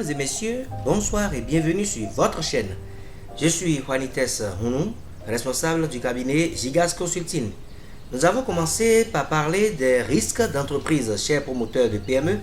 Mesdames et messieurs, bonsoir et bienvenue sur votre chaîne. Je suis Juanites Hounou, responsable du cabinet Gigas Consulting. Nous avons commencé par parler des risques d'entreprise, chers promoteurs de PME.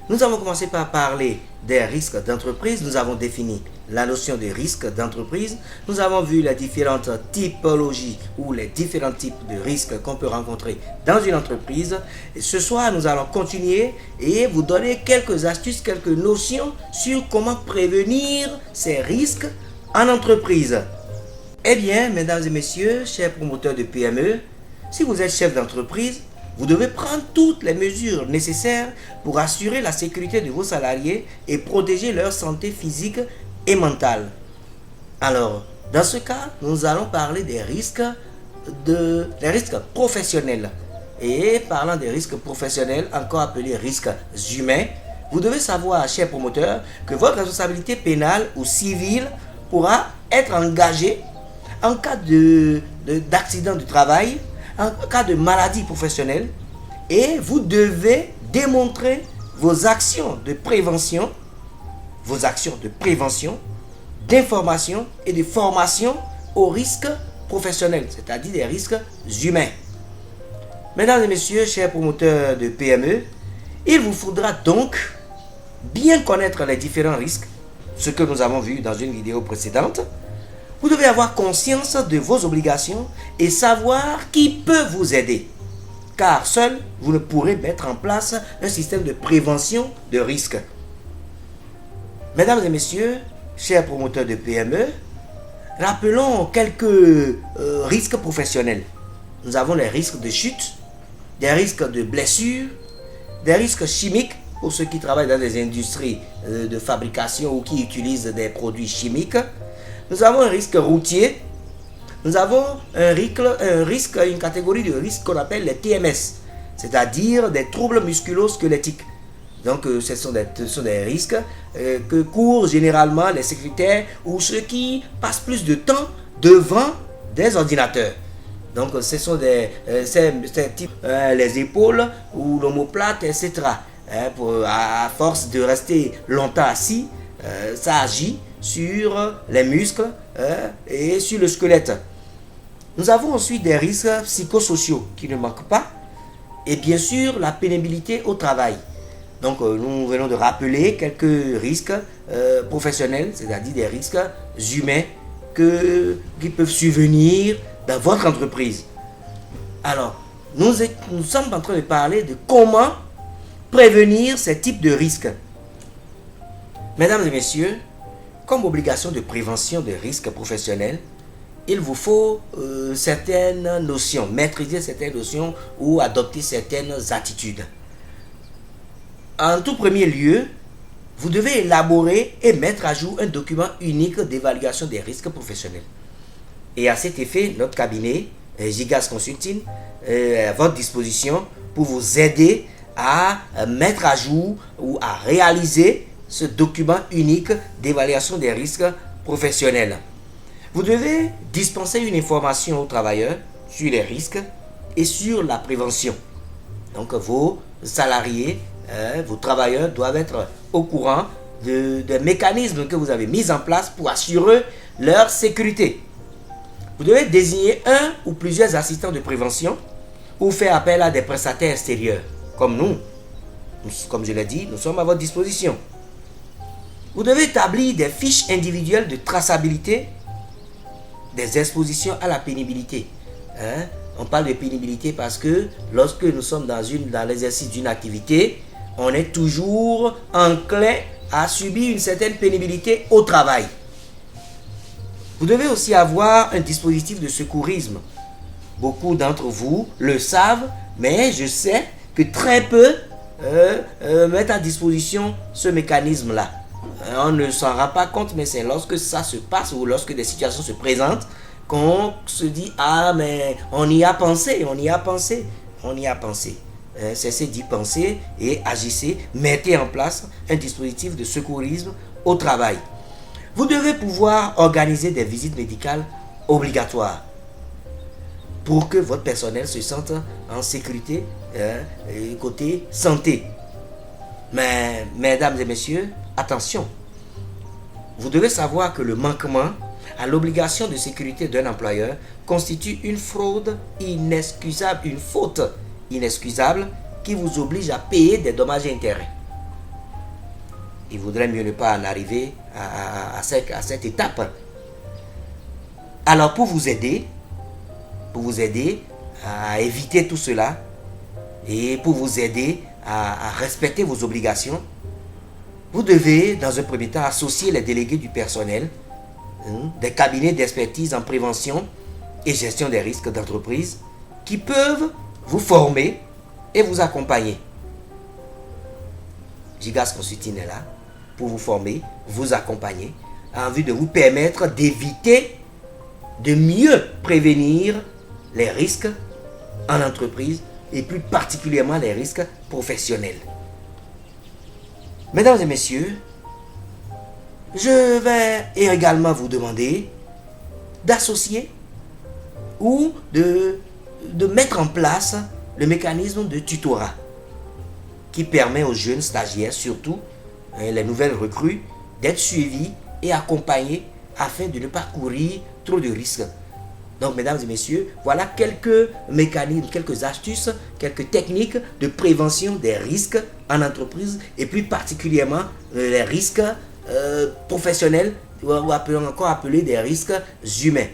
Nous avons commencé par parler des risques d'entreprise. Nous avons défini la notion de risque d'entreprise. Nous avons vu les différentes typologies ou les différents types de risques qu'on peut rencontrer dans une entreprise. Et ce soir, nous allons continuer et vous donner quelques astuces, quelques notions sur comment prévenir ces risques en entreprise. Eh bien, mesdames et messieurs, chers promoteurs de PME, si vous êtes chef d'entreprise, vous devez prendre toutes les mesures nécessaires pour assurer la sécurité de vos salariés et protéger leur santé physique et mentale. Alors, dans ce cas, nous allons parler des risques professionnels. Et parlant des risques professionnels, encore appelés risques humains, vous devez savoir, chers promoteurs, que votre responsabilité pénale ou civile pourra être engagée en cas d'accident du travail, en cas de maladie professionnelle, et vous devez démontrer vos actions de prévention, d'information et de formation aux risques professionnels, c'est-à-dire des risques humains. Mesdames et messieurs, chers promoteurs de PME, il vous faudra donc bien connaître les différents risques, ce que nous avons vu dans une vidéo précédente. Vous devez avoir conscience de vos obligations et savoir qui peut vous aider. Car seul, vous ne pourrez mettre en place un système de prévention de risques. Mesdames et messieurs, chers promoteurs de PME, rappelons quelques risques professionnels. Nous avons les risques de chute, des risques de blessures, des risques chimiques pour ceux qui travaillent dans des industries de fabrication ou qui utilisent des produits chimiques. Nous avons un risque routier. Nous avons une catégorie de risques qu'on appelle les TMS, c'est-à-dire des troubles musculo-squelettiques. Donc, ce sont des risques que courent généralement les secrétaires ou ceux qui passent plus de temps devant des ordinateurs. Donc, ce sont ces types, les épaules ou l'omoplate, etc. À force de rester longtemps assis, ça agit sur les muscles et sur le squelette. Nous avons ensuite des risques psychosociaux qui ne manquent pas, et bien sûr la pénibilité au travail. Donc nous venons de rappeler quelques risques professionnels, c'est-à-dire des risques humains qui peuvent survenir dans votre entreprise. Alors, nous sommes en train de parler de comment prévenir ces types de risques. Mesdames et messieurs, comme obligation de prévention des risques professionnels, il vous faut certaines notions, maîtriser certaines notions ou adopter certaines attitudes. En tout premier lieu, vous devez élaborer et mettre à jour un document unique d'évaluation des risques professionnels. Et à cet effet, notre cabinet, Gigas Consulting, est à votre disposition pour vous aider à mettre à jour ou à réaliser ce document unique d'évaluation des risques professionnels. Vous devez dispenser une information aux travailleurs sur les risques et sur la prévention. Donc vos salariés, vos travailleurs doivent être au courant des mécanismes que vous avez mis en place pour assurer leur sécurité. Vous devez désigner un ou plusieurs assistants de prévention ou faire appel à des prestataires extérieurs. Comme nous, comme je l'ai dit, nous sommes à votre disposition. Vous devez établir des fiches individuelles de traçabilité des expositions à la pénibilité. On parle de pénibilité parce que lorsque nous sommes dans l'exercice d'une activité, on est toujours enclin à subir une certaine pénibilité au travail. Vous devez aussi avoir un dispositif de secourisme. Beaucoup d'entre vous le savent, mais je sais que très peu mettent à disposition ce mécanisme-là. On ne s'en rend pas compte, mais c'est lorsque ça se passe ou lorsque des situations se présentent qu'on se dit « Ah, mais on y a pensé. » Cessez d'y penser et agissez, mettez en place un dispositif de secourisme au travail. Vous devez pouvoir organiser des visites médicales obligatoires pour que votre personnel se sente en sécurité côté santé. Mais, mesdames et messieurs, attention, vous devez savoir que le manquement à l'obligation de sécurité d'un employeur constitue une fraude inexcusable, une faute inexcusable qui vous oblige à payer des dommages et intérêts. Il vaudrait mieux ne pas en arriver à cette étape. Alors pour vous aider à éviter tout cela et pour vous aider à respecter vos obligations, vous devez dans un premier temps associer les délégués du personnel des cabinets d'expertise en prévention et gestion des risques d'entreprise qui peuvent vous former et vous accompagner. Gigas Consulting est là pour vous former, vous accompagner, en vue de vous permettre d'éviter, de mieux prévenir les risques en entreprise et plus particulièrement les risques professionnels. Mesdames et messieurs, je vais également vous demander d'associer ou de mettre en place le mécanisme de tutorat qui permet aux jeunes stagiaires, surtout les nouvelles recrues, d'être suivis et accompagnés afin de ne pas courir trop de risques. Donc, mesdames et messieurs, voilà quelques mécanismes, quelques astuces, quelques techniques de prévention des risques en entreprise et plus particulièrement les risques professionnels ou encore appelés des risques humains.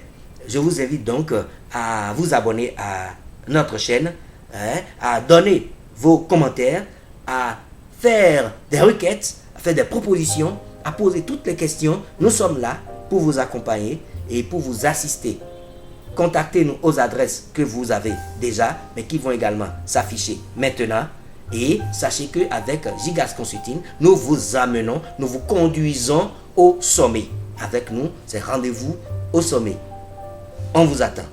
Je vous invite donc à vous abonner à notre chaîne, à donner vos commentaires, à faire des requêtes, à faire des propositions, à poser toutes les questions. Nous sommes là pour vous accompagner et pour vous assister. Contactez-nous aux adresses que vous avez déjà, mais qui vont également s'afficher maintenant. Et sachez qu'avec Gigas Consulting, nous vous amenons, nous vous conduisons au sommet. Avec nous, c'est rendez-vous au sommet. On vous attend.